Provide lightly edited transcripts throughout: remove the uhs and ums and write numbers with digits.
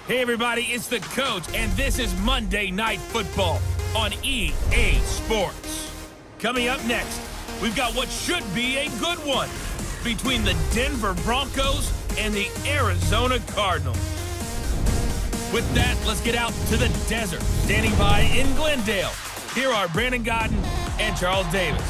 Hey everybody, it's the coach, and this is Monday Night Football on EA Sports. Coming up next, we've got what should be a good one between the Denver Broncos and the Arizona Cardinals. With that, let's get out to the desert. Standing by in Glendale, here are Brandon Godden and Charles Davis.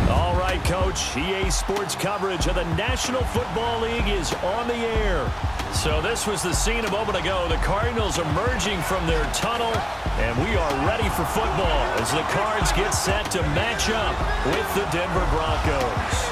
All right, Coach. EA Sports coverage of the National Football League is on the air. So this was the scene a moment ago. The Cardinals emerging from their tunnel, and we are ready for football as the Cards get set to match up with the Denver Broncos.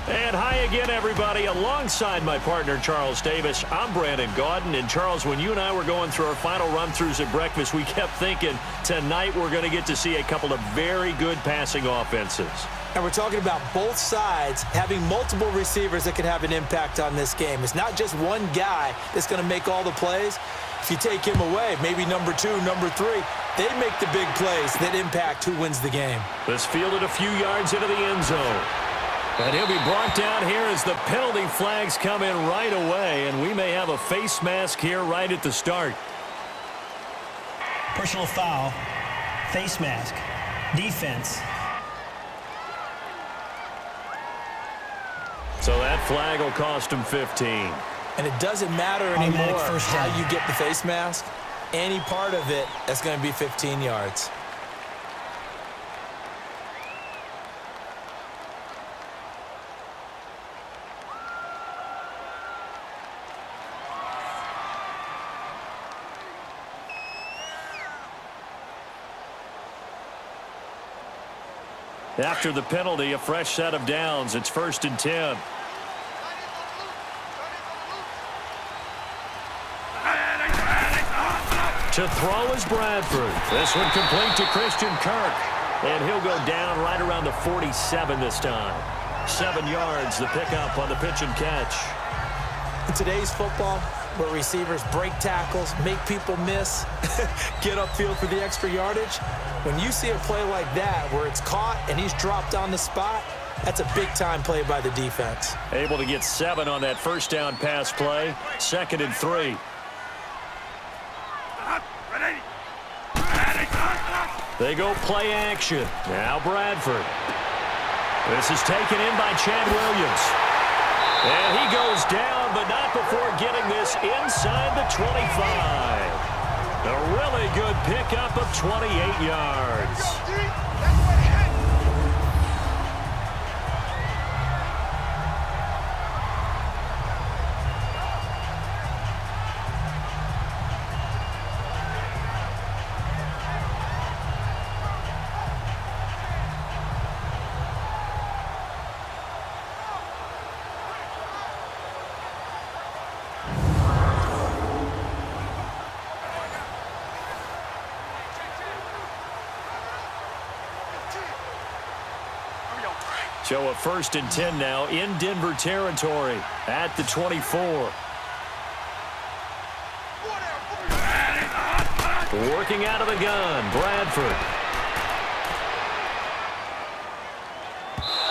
And hi again, everybody. Alongside my partner, Charles Davis, I'm Brandon Godden. And, Charles, when you and I were going through our final run-throughs at breakfast, we kept thinking tonight we're going to get to see a couple of very good passing offenses. And we're talking about both sides having multiple receivers that can have an impact on this game. It's not just one guy that's going to make all the plays. If you take him away, maybe number 2, number 3, they make the big plays that impact who wins the game. This fielded a few yards into the end zone. And he'll be brought down here as the penalty flags come in right away, and we may have a face mask here right at the start. Personal foul, face mask, defense. So that flag will cost him 15. And it doesn't matter anymore how you get the face mask. Any part of it, that's going to be 15 yards. After the penalty, a fresh set of downs. It's 1st and 10. To throw is Bradford. This one complete to Christian Kirk. And he'll go down right around the 47 this time. 7 yards, the pickup on the pitch and catch. In today's football, where receivers break tackles, make people miss, get upfield for the extra yardage, when you see a play like that where it's caught and he's dropped on the spot, that's a big-time play by the defense. Able to get 7 on that first down pass play. 2nd and 3. They go play action. Now Bradford. This is taken in by Chad Williams. And he goes down, but not before getting this inside the 25. A really good pickup of 28 yards. So a 1st and 10 now in Denver territory at the 24. Working out of the gun, Bradford.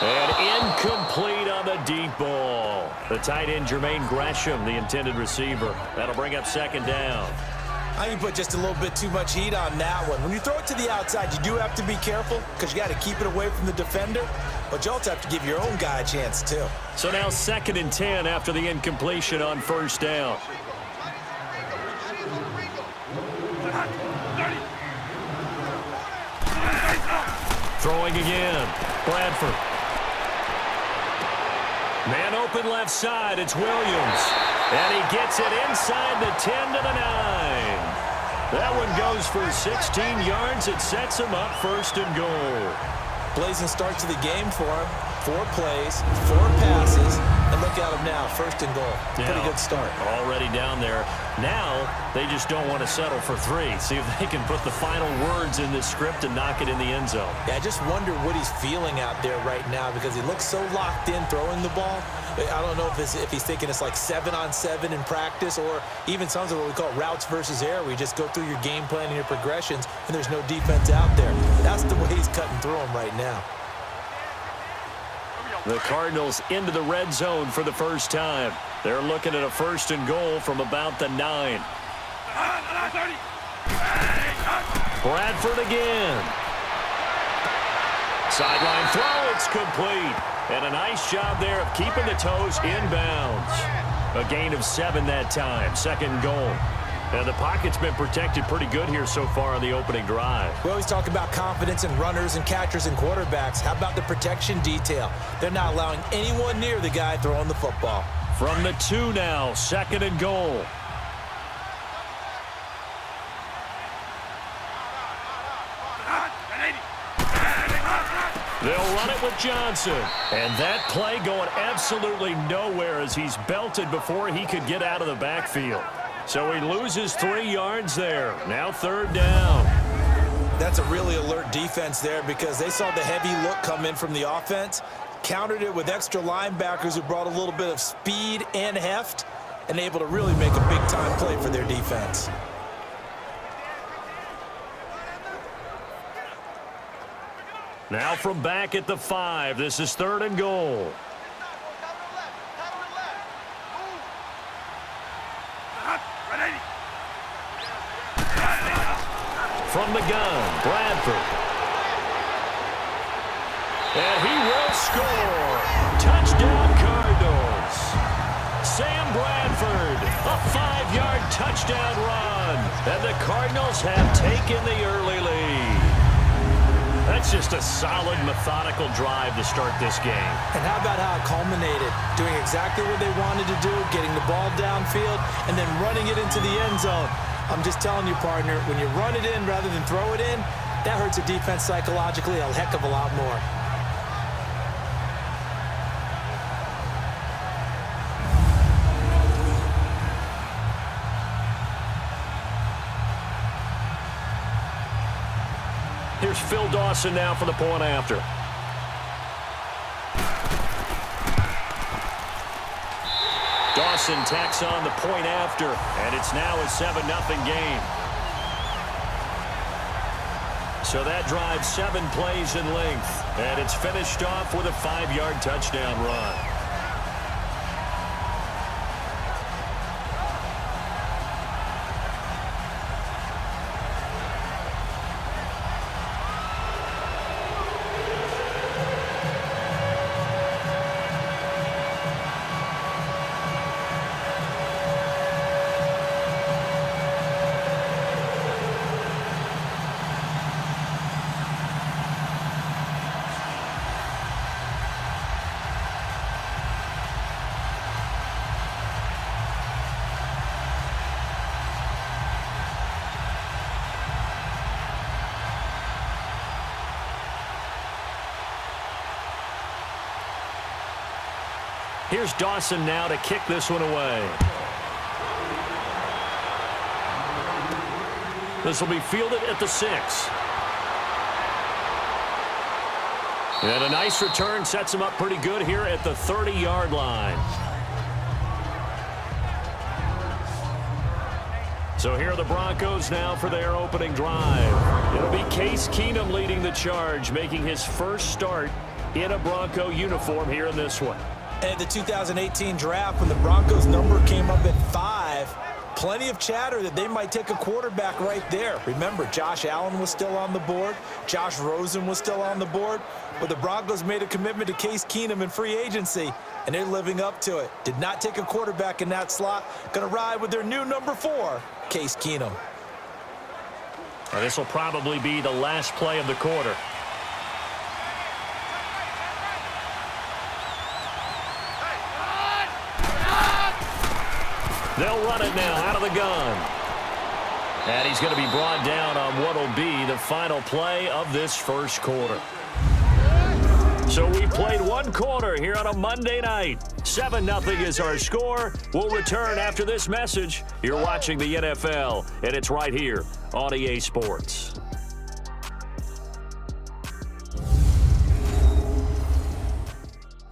And incomplete on the deep ball. The tight end, Jermaine Gresham, the intended receiver. That'll bring up 2nd down. I think you put just a little bit too much heat on that one. When you throw it to the outside, you do have to be careful because you got to keep it away from the defender. But you also have to give your own guy a chance, too. So now 2nd and 10 after the incompletion on 1st down. Throwing again. Bradford. Man open left side. It's Williams. And he gets it inside the 10 to the 9. That one goes for 16 yards. It sets him up 1st and goal. Blazing start to the game for him. 4 plays, 4 passes, and look at him now, 1st and goal. Pretty good start. Already down there. Now they just don't want to settle for 3. See if they can put the final words in this script and knock it in the end zone. Yeah, I just wonder what he's feeling out there right now because he looks so locked in throwing the ball. I don't know if he's thinking it's like 7-on-7 in practice or even something what we call routes versus air where you just go through your game plan and your progressions and there's no defense out there. That's the way he's cutting through them right now. The Cardinals into the red zone for the first time. They're looking at a 1st and goal from about the 9. Bradford again. Sideline throw, it's complete. And a nice job there of keeping the toes inbounds. A gain of 7 that time, 2nd goal. Now, the pocket's been protected pretty good here so far on the opening drive. We always talk about confidence in runners and catchers and quarterbacks. How about the protection detail? They're not allowing anyone near the guy throwing the football. From the 2 now, 2nd and goal. They'll run it with Johnson. And that play going absolutely nowhere as he's belted before he could get out of the backfield. So he loses 3 yards there. Now 3rd down. That's a really alert defense there because they saw the heavy look come in from the offense, countered it with extra linebackers who brought a little bit of speed and heft, and able to really make a big-time play for their defense. Now from back at the 5, this is 3rd and goal. From the gun, Bradford. And he will score. Touchdown, Cardinals. Sam Bradford, a 5-yard touchdown run. And the Cardinals have taken the early lead. That's just a solid, methodical drive to start this game. And how about how it culminated? Doing exactly what they wanted to do, getting the ball downfield, and then running it into the end zone. I'm just telling you, partner, when you run it in rather than throw it in, that hurts a defense psychologically a heck of a lot more. Here's Phil Dawson now for the point after. Dawson tacks on the point after, and it's now a 7-0 game. So that drives 7 plays in length, and it's finished off with a 5-yard touchdown run. Here's Dawson now to kick this one away. This will be fielded at the 6. And a nice return sets him up pretty good here at the 30-yard line. So here are the Broncos now for their opening drive. It'll be Case Keenum leading the charge, making his first start in a Bronco uniform here in this one. At the 2018 draft, when the Broncos number came up at 5, plenty of chatter that they might take a quarterback right there. Remember, Josh Allen was still on the board. Josh Rosen was still on the board. But the Broncos made a commitment to Case Keenum in free agency, and they're living up to it. Did not take a quarterback in that slot. Going to ride with their new number 4, Case Keenum. Now, this will probably be the last play of the quarter. They'll run it now out of the gun. And he's going to be brought down on what will be the final play of this first quarter. So we played 1 quarter here on a Monday night. 7-0 is our score. We'll return after this message. You're watching the NFL, and it's right here on EA Sports.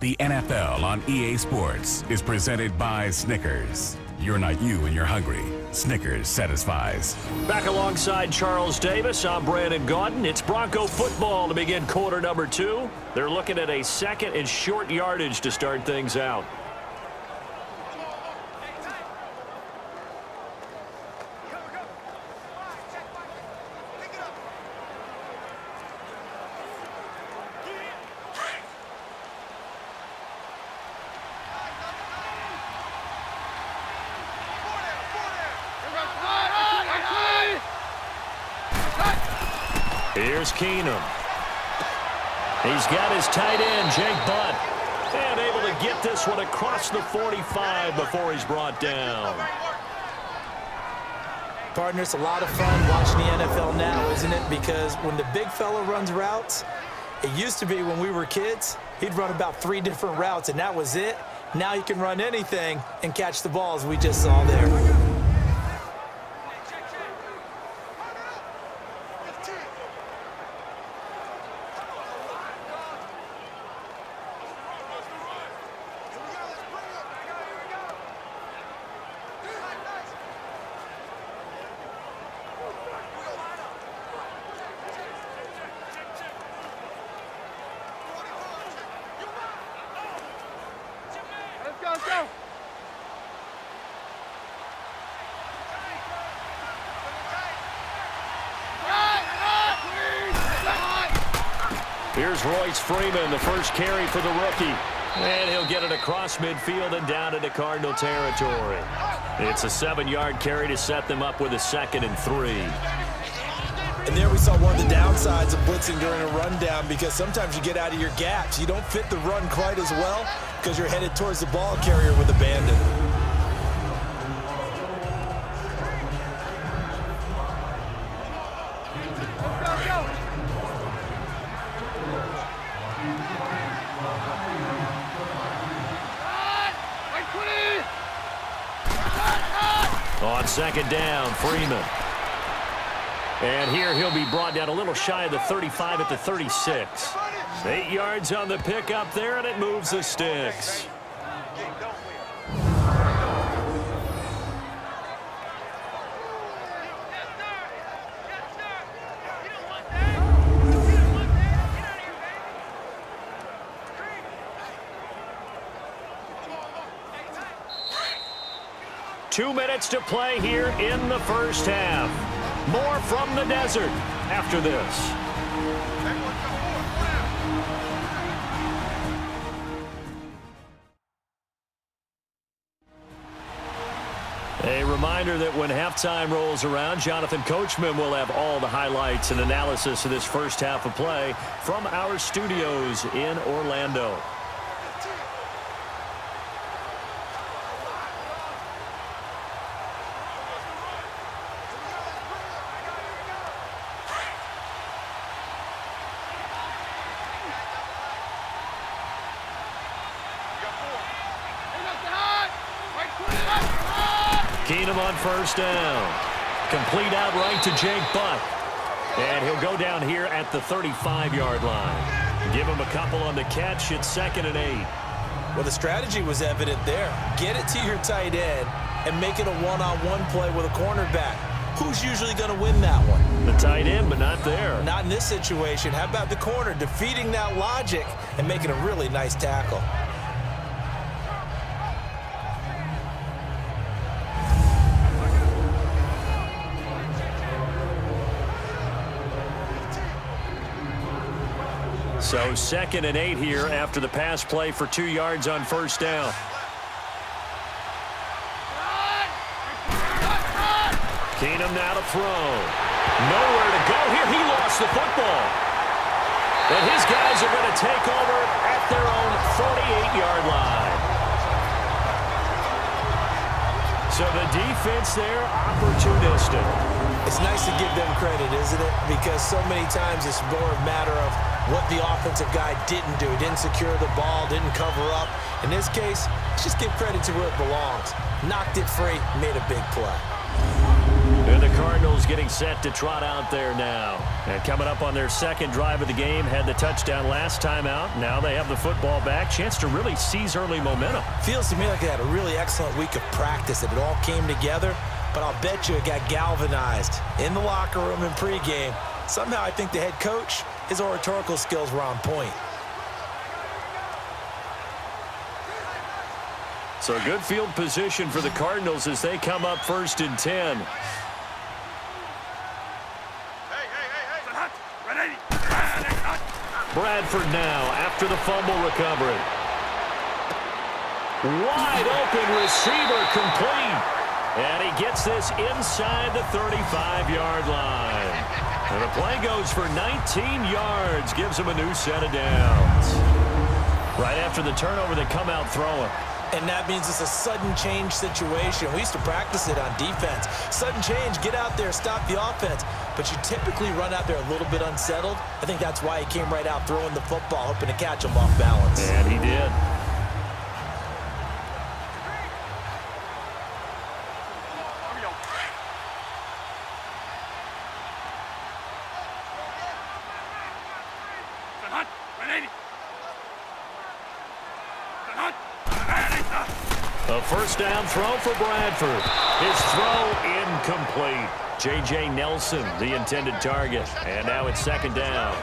The NFL on EA Sports is presented by Snickers. You're not you when you're hungry. Snickers satisfies. Back alongside Charles Davis, I'm Brandon Gaudin. It's Bronco football to begin quarter number 2. They're looking at a second and short yardage to start things out. Here's Keenum. He's got his tight end, Jake Butt. And able to get this one across the 45 before he's brought down. Partner, it's a lot of fun watching the NFL now, isn't it? Because when the big fella runs routes, it used to be when we were kids, he'd run about 3 different routes, and that was it. Now he can run anything and catch the balls we just saw there. Here's Royce Freeman, the first carry for the rookie. And he'll get it across midfield and down into Cardinal territory. It's a 7-yard carry to set them up with a 2nd and 3. And there we saw one of the downsides of blitzing during a rundown, because sometimes you get out of your gaps. You don't fit the run quite as well because you're headed towards the ball carrier with abandon. On 2nd down, Freeman. And here he'll be brought down a little shy of the 35 at the 36. 8 yards on the pickup there, and it moves the sticks. Two minutes to play here in the first half. More from the desert after this. A reminder that when halftime rolls around, Jonathan Coachman will have all the highlights and analysis of this first half of play from our studios in Orlando. Keenum on first down. Complete out right to Jake Butt. And he'll go down here at the 35-yard line. Give him a couple on the catch. It's 2nd and 8. Well, the strategy was evident there. Get it to your tight end and make it a one-on-one play with a cornerback. Who's usually going to win that one? The tight end, but not there. Not in this situation. How about the corner defeating that logic and making a really nice tackle? So 2nd and 8 here after the pass play for 2 yards on first down. Keenum now to throw. Nowhere to go here. He lost the football. And his guys are going to take over at their own 48-yard line. So the defense there, opportunistic. It's nice to give them credit, isn't it? Because so many times it's more a matter of what the offensive guy didn't do. Didn't secure the ball, didn't cover up. In this case, let's just give credit to where it belongs. Knocked it free, made a big play. And the Cardinals getting set to trot out there now. And coming up on their second drive of the game, had the touchdown last time out. Now they have the football back. Chance to really seize early momentum. Feels to me like they had a really excellent week of practice, and it all came together. but I'll bet you it got galvanized in the locker room in pregame. Somehow I think the head coach, his oratorical skills were on point. So good field position for the Cardinals as they come up 1st and 10. Bradford now after the fumble recovery. Wide open receiver complete. And he gets this inside the 35-yard line. And the play goes for 19 yards, gives him a new set of downs. Right after the turnover, they come out throwing. And that means it's a sudden change situation. We used to practice it on defense. Sudden change, get out there, stop the offense. But you typically run out there a little bit unsettled. I think that's why he came right out throwing the football, hoping to catch him off balance. And he did. A first down throw for Bradford. His throw incomplete. J.J. Nelson, the intended target. And now it's 2nd down.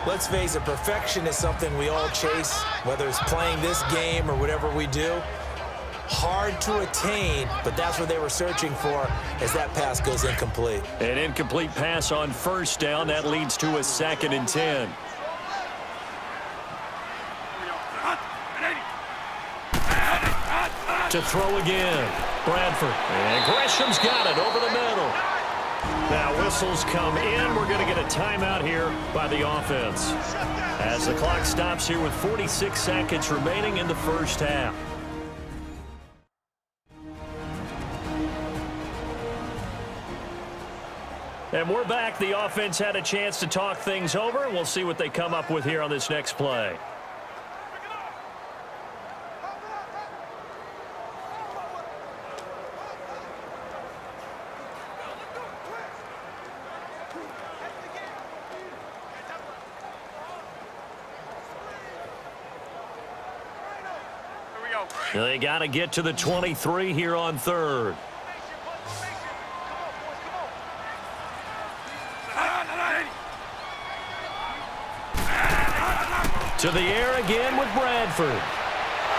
Let's face it, perfection is something we all chase, whether it's playing this game or whatever we do. Hard to attain, but that's what they were searching for as that pass goes incomplete. An incomplete pass on 1st down. That leads to a 2nd and 10. To throw again. Bradford. And Gresham's got it over the middle. Now whistles come in. We're going to get a timeout here by the offense. As the clock stops here with 46 seconds remaining in the first half. And we're back. The offense had a chance to talk things over. We'll see what they come up with here on this next play. They got to get to the 23 here on 3rd. To the air again with Bradford.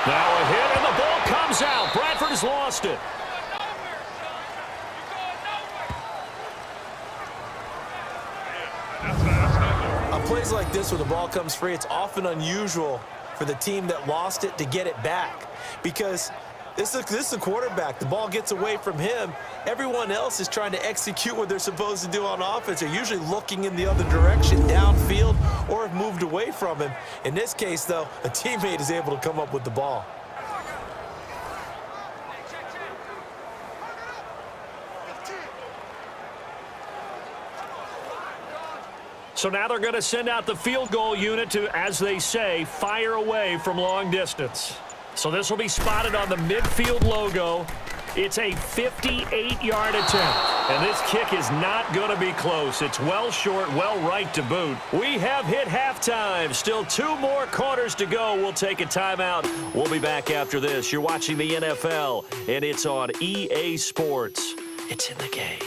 Now a hit and the ball comes out. Bradford has lost it. On plays like this where the ball comes free, it's often unusual for the team that lost it to get it back. Because this is a quarterback. The ball gets away from him. Everyone else is trying to execute what they're supposed to do on offense. They're usually looking in the other direction, downfield, or have moved away from him. In this case, though, a teammate is able to come up with the ball. So now they're going to send out the field goal unit to, as they say, fire away from long distance. So this will be spotted on the midfield logo. It's a 58-yard attempt. And this kick is not going to be close. It's well short, well right to boot. We have hit halftime. Still 2 more quarters to go. We'll take a timeout. We'll be back after this. You're watching the NFL, and it's on EA Sports. It's in the game.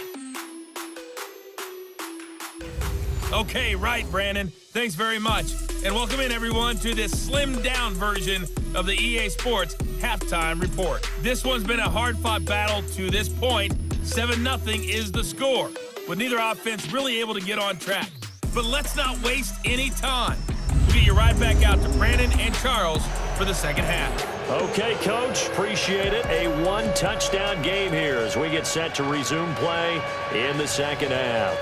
Okay, right, Brandon. Thanks very much. And welcome in, everyone, to this slimmed-down version of the EA Sports Halftime Report. This one's been a hard-fought battle to this point. 7-0 is the score, with neither offense really able to get on track. But let's not waste any time. We'll get you right back out to Brandon and Charles for the second half. Okay, Coach. Appreciate it. A 1-touchdown game here as we get set to resume play in the second half.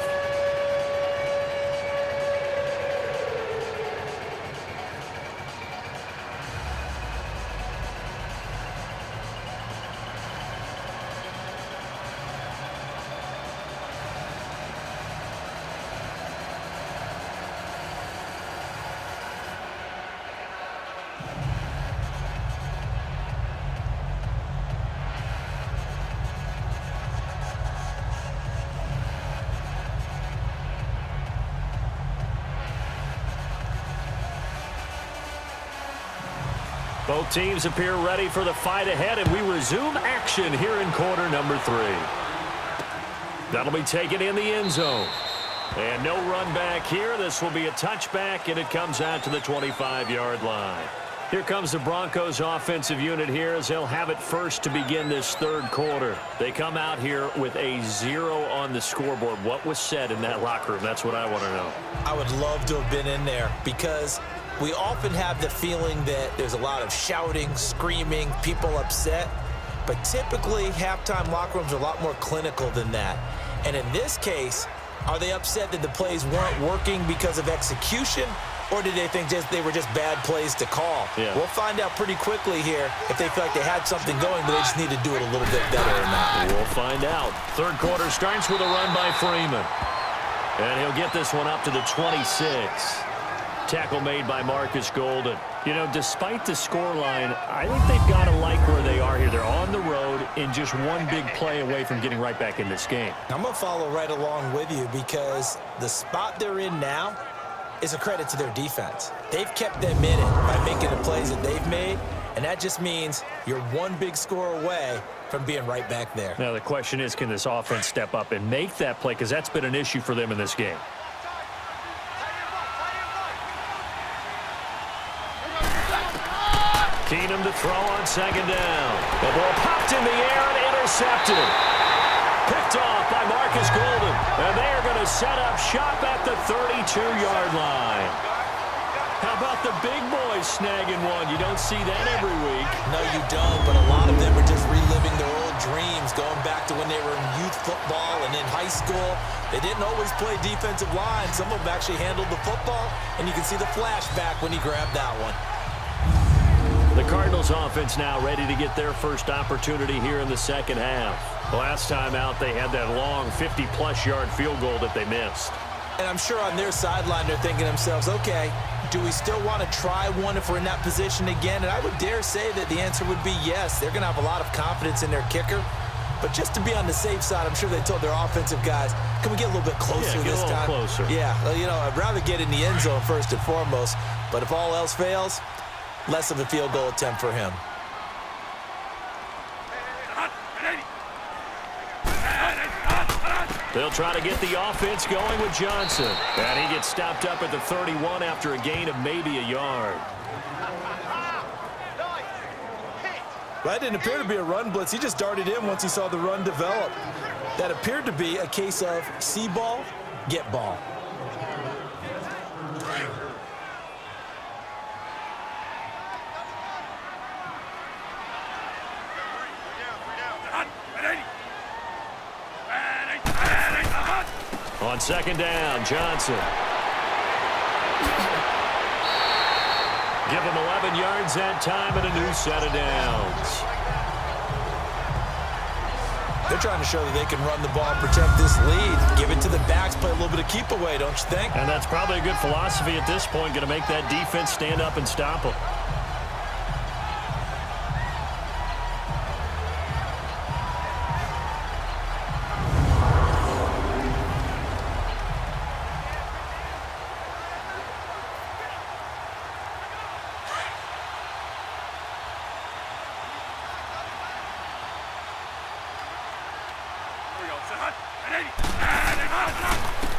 Both teams appear ready for the fight ahead, and we resume action here in quarter number 3. That'll be taken in the end zone. And no run back here. This will be a touchback, and it comes out to the 25-yard line. Here comes the Broncos offensive unit here as they'll have it first to begin this third quarter. They come out here with a 0 on the scoreboard. What was said in that locker room? That's what I want to know. I would love to have been in there because we often have the feeling that there's a lot of shouting, screaming, people upset. But typically, halftime locker rooms are a lot more clinical than that. And in this case, are they upset that the plays weren't working because of execution? Or did they think they were just bad plays to call? Yeah. We'll find out pretty quickly here if they feel like they had something going, but they just need to do it a little bit better or not. We'll find out. Third quarter starts with a run by Freeman. And he'll get this one up to the 26. Tackle made by Marcus Golden. You know, despite the scoreline, I think they've got to like where they are here. They're on the road and just one big play away from getting right back in this game. I'm going to follow right along with you because the spot they're in now is a credit to their defense. They've kept them in it by making the plays that they've made, and that just means you're one big score away from being right back there. Now the question is, can this offense step up and make that play? Because that's been an issue for them in this game. Keenum to throw on second down. The ball popped in the air and intercepted. Picked off by Marcus Golden. And they are going to set up shop at the 32-yard line. How about the big boys snagging one? You don't see that every week. No, you don't, but a lot of them are just reliving their old dreams, going back to when they were in youth football and in high school. They didn't always play defensive line. Some of them actually handled the football, and you can see the flashback when he grabbed that one. The Cardinals offense now ready to get their first opportunity here in the second half. Last time out, they had that long 50-plus yard field goal that they missed. And I'm sure on their sideline they're thinking to themselves, okay, do we still want to try one if we're in that position again? And I would dare say that the answer would be yes. They're going to have a lot of confidence in their kicker. But just to be on the safe side, I'm sure they told their offensive guys, can we get a little bit closer this time? Closer. Yeah, well, you know, I'd rather get in the end zone first and foremost. But if all else fails, less of a field goal attempt for him. They'll try to get the offense going with Johnson. And he gets stopped up at the 31 after a gain of maybe a yard. Well, that didn't appear to be a run blitz. He just darted in once he saw the run develop. That appeared to be a case of see ball, get ball. On second down, Johnson. Give him 11 yards that time and a new set of downs. They're trying to show that they can run the ball and protect this lead. Give it to the backs, play a little bit of keep away, don't you think? And that's probably a good philosophy at this point, going to make that defense stand up and stop them.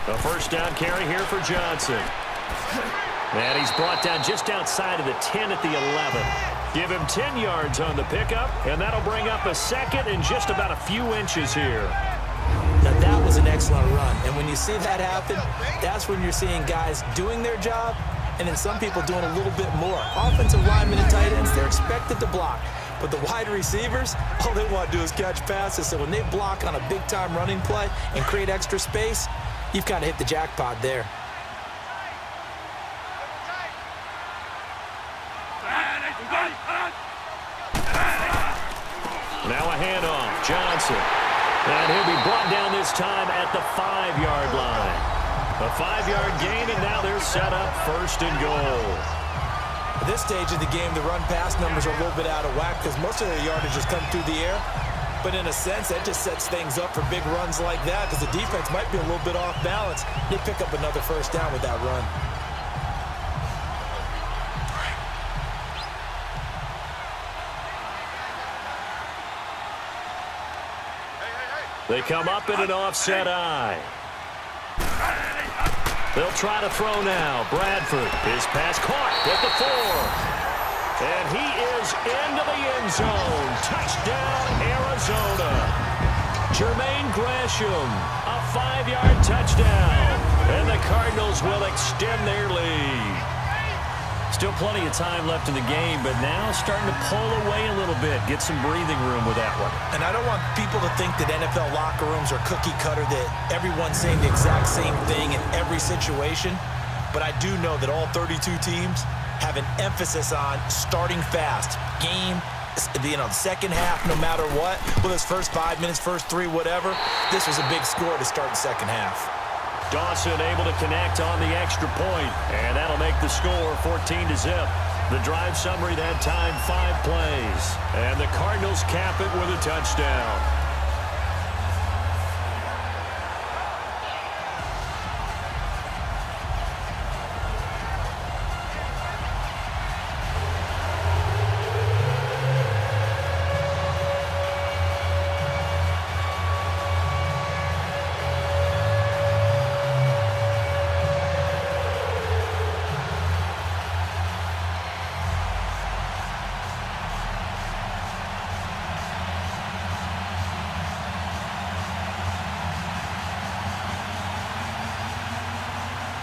A first down carry here for Johnson. And he's brought down just outside of the 10 at the 11. Give him 10 yards on the pickup, and that'll bring up a second and just about a few inches here. Now, that was an excellent run. And when you see that happen, that's when you're seeing guys doing their job and then some people doing a little bit more. Offensive linemen and tight ends, they're expected to block. But the wide receivers, all they want to do is catch passes. So when they block on a big-time running play and create extra space, you've kind of hit the jackpot there. Now a handoff, Johnson. And he'll be brought down this time at the 5-yard line. A 5-yard gain, and now they're set up first and goal. At this stage of the game, the run-pass numbers are a little bit out of whack because most of their yardage has come through the air. But in a sense, that just sets things up for big runs like that because the defense might be a little bit off balance. They pick up another first down with that run. They come up in an offset eye. They'll try to throw now. Bradford, his pass caught at the 4. And he is into the end zone. Touchdown, Arizona. Jermaine Gresham, a 5-yard touchdown. And the Cardinals will extend their lead. Still plenty of time left in the game, but now starting to pull away a little bit. Get some breathing room with that one. And I don't want people to think that NFL locker rooms are cookie cutter, that everyone's saying the exact same thing in every situation. But I do know that all 32 teams have an emphasis on starting fast. Game, the second half, no matter what. Well, this first 5 minutes, first 3, whatever. This was a big score to start the second half. Dawson able to connect on the extra point, and that'll make the score 14-0. The drive summary that time, 5 plays, and the Cardinals cap it with a touchdown.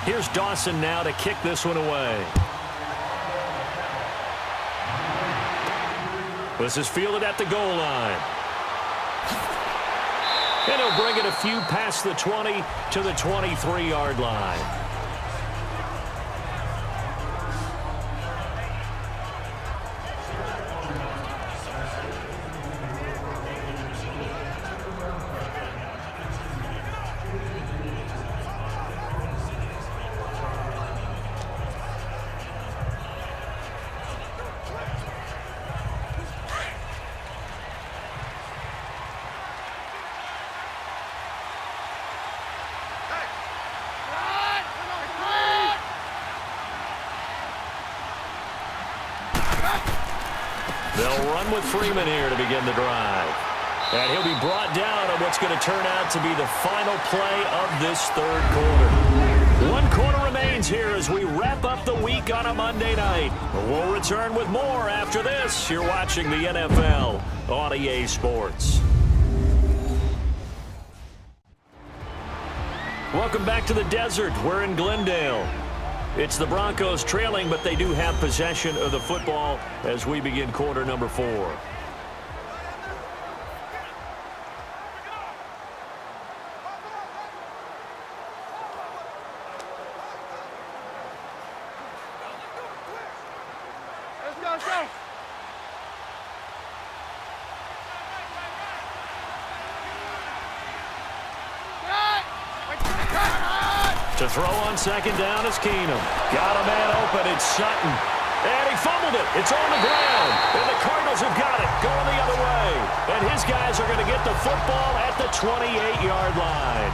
Here's Dawson now to kick this one away. This is fielded at the goal line. And he'll bring it a few past the 20 to the 23-yard line. They'll run with Freeman here to begin the drive. And he'll be brought down on what's going to turn out to be the final play of this third quarter. 1 quarter remains here as we wrap up the week on a Monday night. We'll return with more after this. You're watching the NFL on EA Sports. Welcome back to the desert. We're in Glendale. It's the Broncos trailing, but they do have possession of the football as we begin quarter number 4. Let's go. To throw on second down is Keenum. Got a man open. It's Sutton. And he fumbled it. It's on the ground. And the Cardinals have got it going the other way. And his guys are going to get the football at the 28-yard line.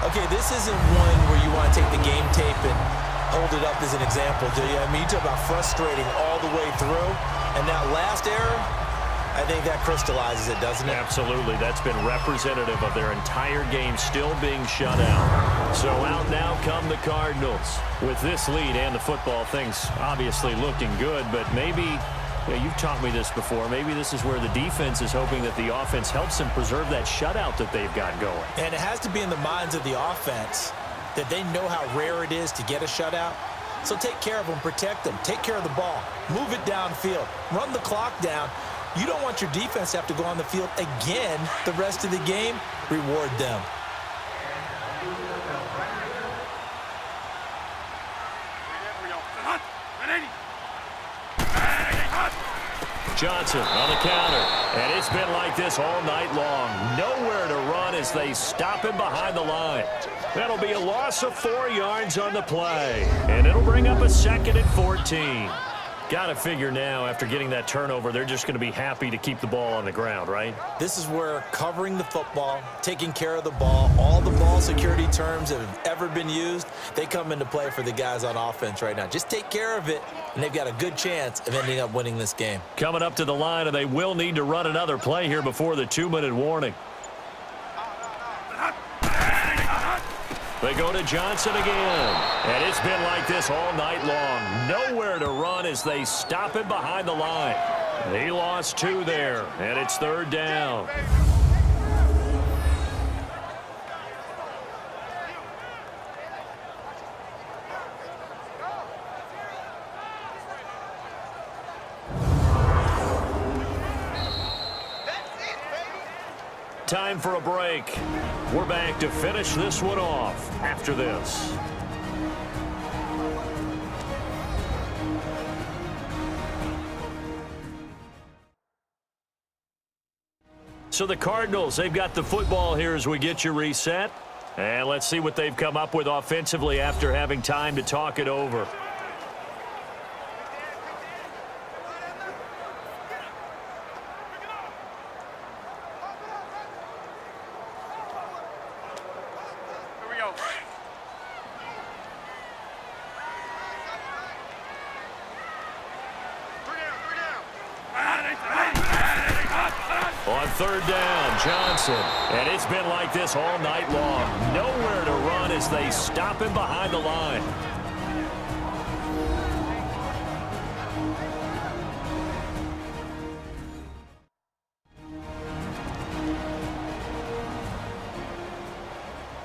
Okay, this isn't one where you want to take the game tape and hold it up as an example, do you? I mean, you talk about frustrating all the way through. And that last error, I think that crystallizes it, doesn't it? Absolutely. That's been representative of their entire game still being shut out. So out now come the Cardinals. With this lead and the football, things obviously looking good, but maybe, you've taught me this before, maybe this is where the defense is hoping that the offense helps them preserve that shutout that they've got going. And it has to be in the minds of the offense that they know how rare it is to get a shutout. So take care of them, protect them, take care of the ball, move it downfield, run the clock down. You don't want your defense to have to go on the field again the rest of the game. Reward them. Johnson on the counter. And it's been like this all night long. Nowhere to run as they stop him behind the line. That'll be a loss of 4 yards on the play. And it'll bring up a 2nd and 14. Got to figure now, after getting that turnover, they're just going to be happy to keep the ball on the ground, right? This is where covering the football, taking care of the ball, all the ball security terms that have ever been used, they come into play for the guys on offense right now. Just take care of it, and they've got a good chance of ending up winning this game. Coming up to the line, and they will need to run another play here before the 2-minute warning. They go to Johnson again. And it's been like this all night long. Nowhere to run as they stop him behind the line. He lost 2 there, and it's 3rd down. Time for a break. We're back to finish this one off after this. So the Cardinals, they've got the football here as we get you reset. And let's see what they've come up with offensively after having time to talk it over. On 3rd down, Johnson. And it's been like this all night long. Nowhere to run as they stop him behind the line.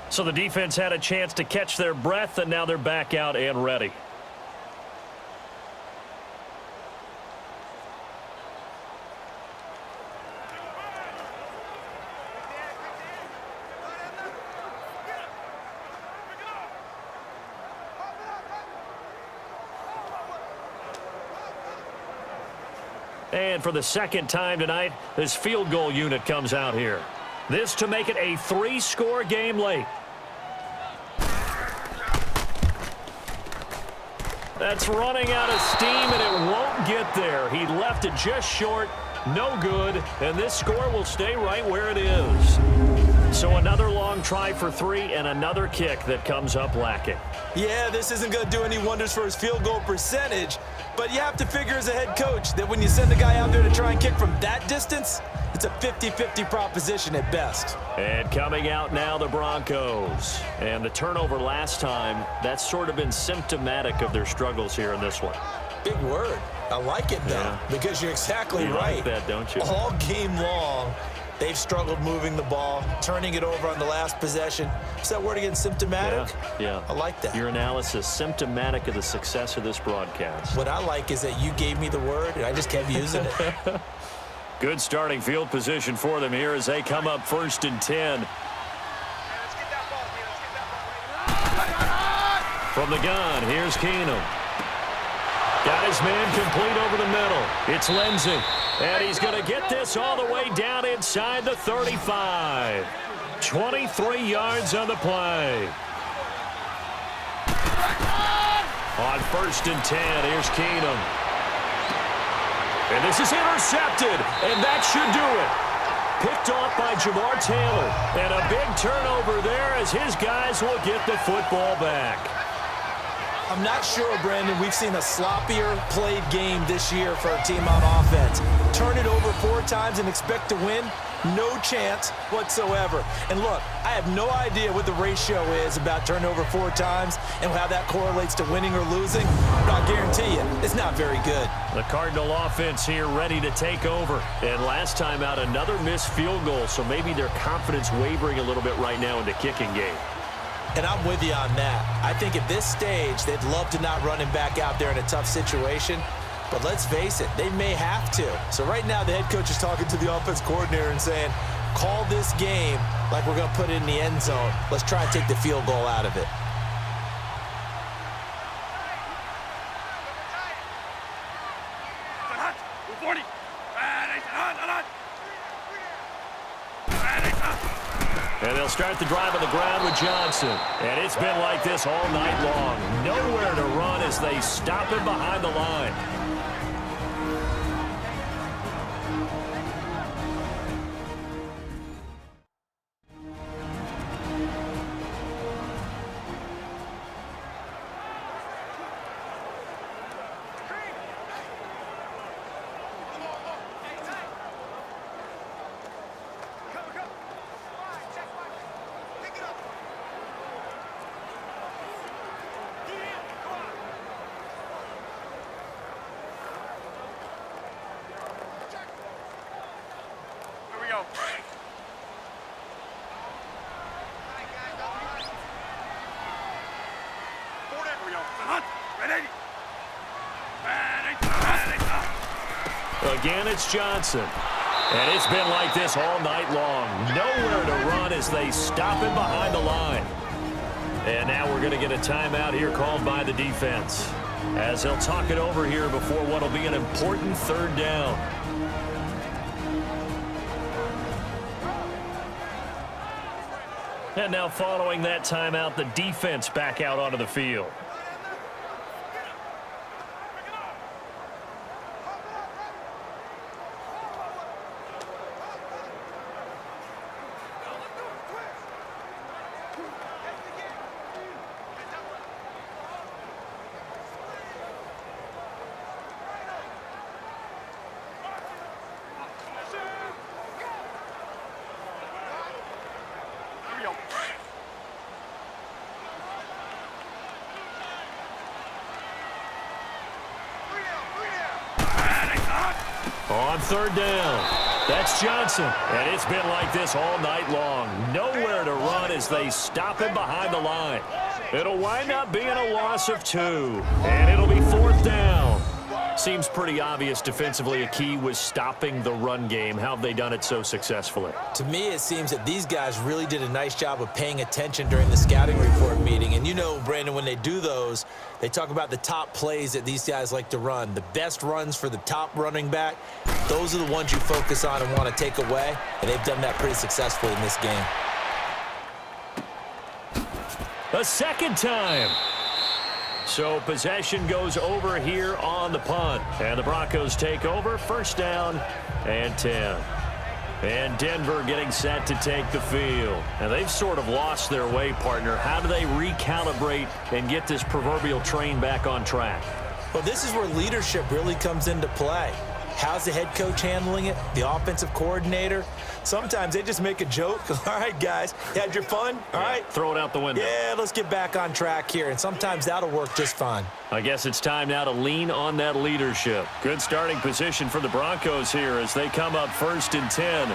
So the defense had a chance to catch their breath, and now they're back out and ready. And for the 2nd time tonight, this field goal unit comes out here. This to make it a 3-score game late. That's running out of steam, and it won't get there. He left it just short. No good. And this score will stay right where it is. So another long try for 3 and another kick that comes up lacking. Yeah, this isn't going to do any wonders for his field goal percentage, but you have to figure as a head coach that when you send a guy out there to try and kick from that distance, it's a 50-50 proposition at best. And coming out now, the Broncos. And the turnover last time, that's sort of been symptomatic of their struggles here in this one. Big word. I like it, though, because you're exactly right. You like that, don't you? All game long, they've struggled moving the ball, turning it over on the last possession. Is that word again, symptomatic? Yeah. I like that. Your analysis, symptomatic of the success of this broadcast. What I like is that you gave me the word, and I just kept using it. Good starting field position for them here as they come up 1st and 10. From the gun, here's Keenum. Got his man complete over the middle. It's Lindsey. And he's going to get this all the way down inside the 35. 23 yards on the play. On 1st and 10, here's Keenum. And this is intercepted, and that should do it. Picked off by Jamar Taylor. And a big turnover there as his guys will get the football back. I'm not sure, Brandon, we've seen a sloppier played game this year for our team on offense. Turn it over 4 times and expect to win? No chance whatsoever. And look, I have no idea what the ratio is about turnover 4 times and how that correlates to winning or losing, but I'll guarantee you, it's not very good. The Cardinal offense here ready to take over. And last time out, another missed field goal, so maybe their confidence wavering a little bit right now in the kicking game. And I'm with you on that. I think at this stage, they'd love to not run him back out there in a tough situation. But let's face it, they may have to. So right now, the head coach is talking to the offense coordinator and saying, call this game like we're going to put it in the end zone. Let's try and take the field goal out of it. And they'll start the drive on the ground with Johnson. And it's been like this all night long. Nowhere to run as they stop him behind the line. Again, it's Johnson. And it's been like this all night long. Nowhere to run as they stop him behind the line. And now we're going to get a timeout here called by the defense, as they'll talk it over here before what will be an important third down. And now following that timeout, the defense back out onto the field. On third down, that's Johnson. And it's been like this all night long. Nowhere to run as they stop him behind the line. It'll wind up being a loss of 2. And it'll be fourth down. Seems pretty obvious defensively a key was stopping the run game. How have they done it so successfully? To me, it seems that these guys really did a nice job of paying attention during the scouting report meeting. And you know, Brandon, when they do those, they talk about the top plays that these guys like to run. The best runs for the top running back, those are the ones you focus on and want to take away. And they've done that pretty successfully in this game. A second time. So possession goes over here on the punt. And the Broncos take over. First down and 10. And Denver getting set to take the field. And they've sort of lost their way, partner. How do they recalibrate and get this proverbial train back on track? Well, this is where leadership really comes into play. How's the head coach handling it? The offensive coordinator? Sometimes they just make a joke. All right, guys, you had your fun? All right. Throw it out the window. Yeah, let's get back on track here. And sometimes that'll work just fine. I guess it's time now to lean on that leadership. Good starting position for the Broncos here as they come up first and 10.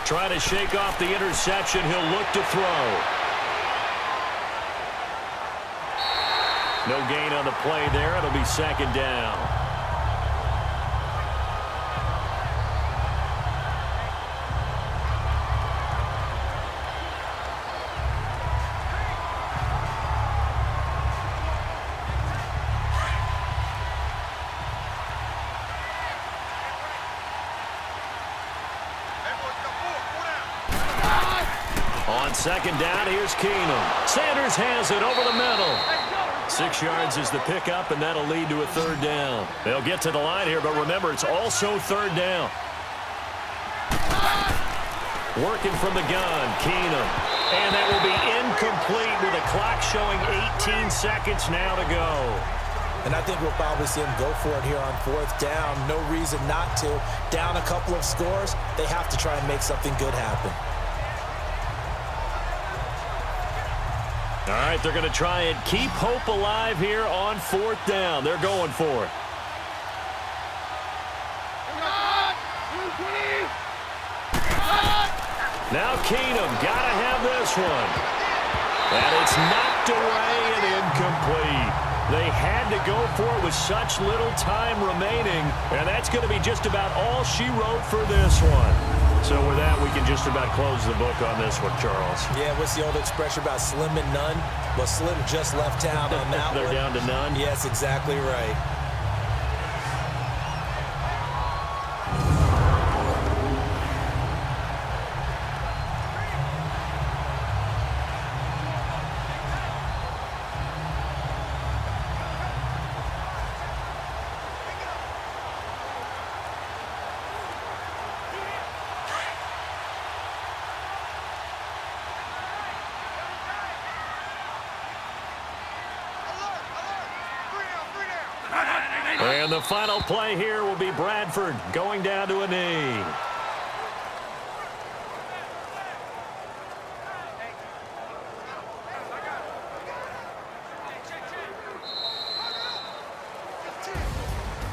Trying to shake off the interception. He'll look to throw. No gain on the play there. It'll be second down. On second down, here's Keenum. Sanders has it over the middle. 6 yards is the pickup, and that'll lead to a third down. They'll get to the line here, but remember, it's also third down. Working from the gun, Keenum. And that will be incomplete with the clock showing 18 seconds now to go. And I think we'll probably see him go for it here on fourth down. No reason not to. Down a couple of scores, they have to try and make something good happen. All right, they're going to try and keep hope alive here on fourth down. They're going for it. Now Keenum, got to have this one. And it's knocked away and incomplete. They had to go for it with such little time remaining, and that's going to be just about all she wrote for this one. So with that, we can just about close the book on this one, Charles. Yeah, what's the old expression about slim and none? Well, Slim just left town on that They're down to none? Yes, exactly right. And the final play here will be Bradford going down to a knee.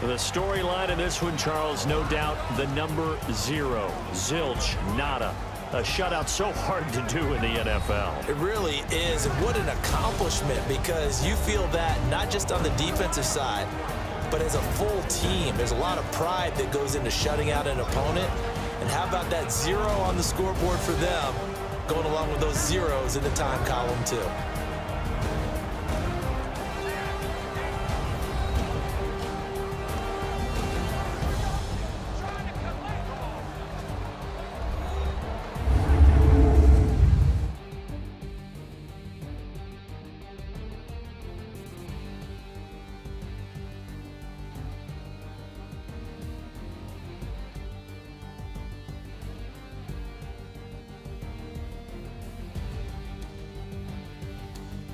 The storyline in this one, Charles, no doubt the number 0. Zilch, nada. A shutout so hard to do in the NFL. It really is, and what an accomplishment, because you feel that not just on the defensive side, but as a full team, there's a lot of pride that goes into shutting out an opponent. And how about that 0 on the scoreboard for them, going along with those zeros in the time column too.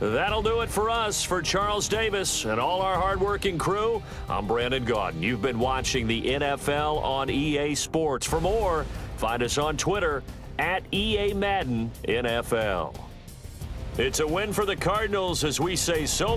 That'll do it for us. For Charles Davis and all our hardworking crew, I'm Brandon Gaudin. You've been watching the NFL on EA Sports. For more, find us on Twitter at EA Madden NFL. It's a win for the Cardinals as we say so long.